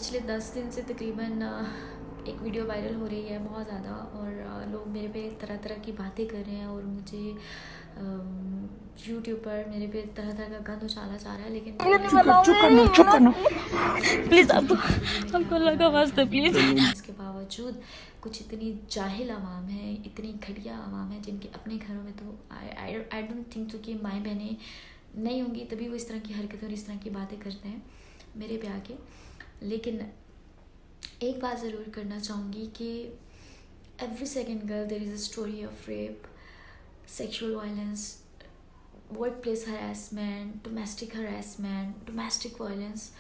पिछले 10 दिन से तकरीबन एक वीडियो वायरल हो रही है बहुत ज़्यादा, और लोग मेरे पे तरह तरह की बातें कर रहे हैं और मुझे यूट्यूब पर मेरे पे तरह तरह का गंद उछाला जा रहा है। लेकिन चुप करना प्लीज़ आपको अल्लाह का वास्ता प्लीज़। इसके बावजूद कुछ इतनी जाहिल आवाम है, इतनी घटिया आवाम है, जिनके अपने घरों में तो आई डोंट थिंक तो कि माएँ बहनें नहीं होंगी तभी वो इस तरह की हरकतें और इस तरह की बातें करते हैं मेरे पे आके। लेकिन एक बात ज़रूर करना चाहूँगी कि every second girl there is a story of rape, sexual violence, workplace harassment, domestic violence,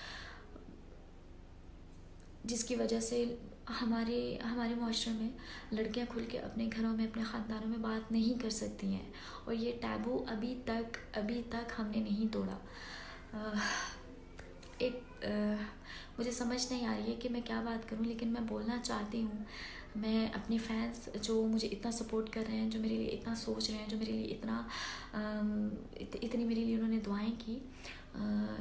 जिसकी वजह से हमारे हमारे माशरे में लड़कियां खुल के अपने घरों में, अपने ख़ानदानों में बात नहीं कर सकती हैं, और ये टैबू अभी तक हमने नहीं तोड़ा। मुझे समझ नहीं आ रही है कि मैं क्या बात करूं, लेकिन मैं बोलना चाहती हूं। मैं अपने फैंस जो मुझे इतना सपोर्ट कर रहे हैं, जो मेरे लिए इतना सोच रहे हैं, जो मेरे लिए इतनी मेरे लिए उन्होंने दुआएं की,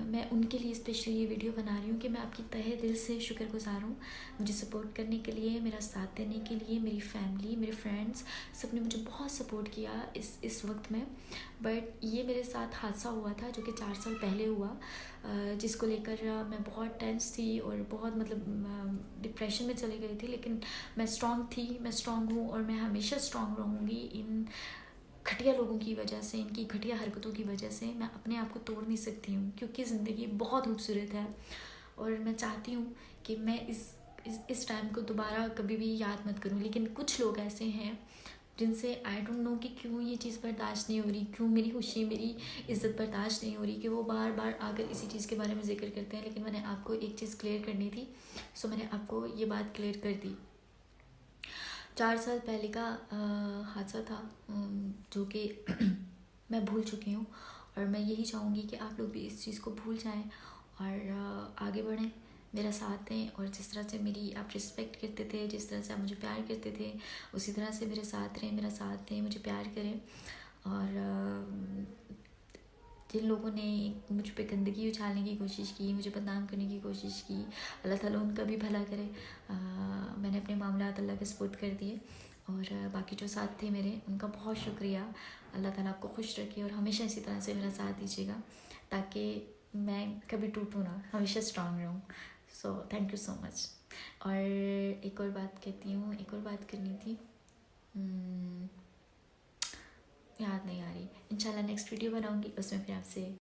मैं उनके लिए स्पेशली ये वीडियो बना रही हूँ कि मैं आपकी तहे दिल से शुक्रगुजार हूँ मुझे सपोर्ट करने के लिए, मेरा साथ देने के लिए। मेरी फैमिली, मेरे फ्रेंड्स, सब ने मुझे बहुत सपोर्ट किया इस वक्त में। बट ये मेरे साथ हादसा हुआ था जो कि 4 साल पहले हुआ, जिसको लेकर मैं बहुत टेंस थी और बहुत डिप्रेशन में चली गई थी। लेकिन मैं स्ट्रॉन्ग थी, मैं स्ट्रॉन्ग हूँ, और मैं हमेशा स्ट्रॉन्ग रहूँगी। इन घटिया लोगों की वजह से, इनकी घटिया हरकतों की वजह से मैं अपने आप को तोड़ नहीं सकती हूँ, क्योंकि ज़िंदगी बहुत खूबसूरत है। और मैं चाहती हूँ कि मैं इस टाइम को दोबारा कभी भी याद मत करूँ। लेकिन कुछ लोग ऐसे हैं जिनसे आई डोंट नो कि क्यों ये चीज़ बर्दाश्त नहीं हो रही, क्यों मेरी खुशी, मेरी इज़्ज़त बर्दाश्त नहीं हो रही, कि वो बार बार आकर इसी चीज़ के बारे में जिक्र करते हैं। लेकिन मैंने आपको एक चीज़ क्लियर करनी थी, सो मैंने आपको ये बात क्लियर कर दी। 4 साल पहले का हादसा था, जो कि मैं भूल चुकी हूँ, और मैं यही चाहूँगी कि आप लोग भी इस चीज़ को भूल जाएं और आगे बढ़ें, मेरा साथ दें। और जिस तरह से मेरी आप रिस्पेक्ट करते थे, जिस तरह से आप मुझे प्यार करते थे, उसी तरह से मेरे साथ रहें, मेरा साथ दें, मुझे प्यार करें। और जिन लोगों ने मुझ पे गंदगी उछालने की कोशिश की, मुझे बदनाम करने की कोशिश की, अल्लाह ताला उनका भी भला करे। मैंने अपने मामलात अल्लाह के सुपुर्द कर दिए, और बाकी जो साथ थे मेरे, उनका बहुत शुक्रिया। अल्लाह ताला आपको खुश रखे और हमेशा इसी तरह से मेरा साथ दीजिएगा, ताकि मैं कभी टूटूँ ना, हमेशा स्ट्रांग रहूँ। So thank you so much. और एक और बात कहती हूँ, एक और बात करनी थी, याद नहीं आ रही। इंशाल्लाह नेक्स्ट वीडियो बनाऊँगी, उसमें फिर आपसे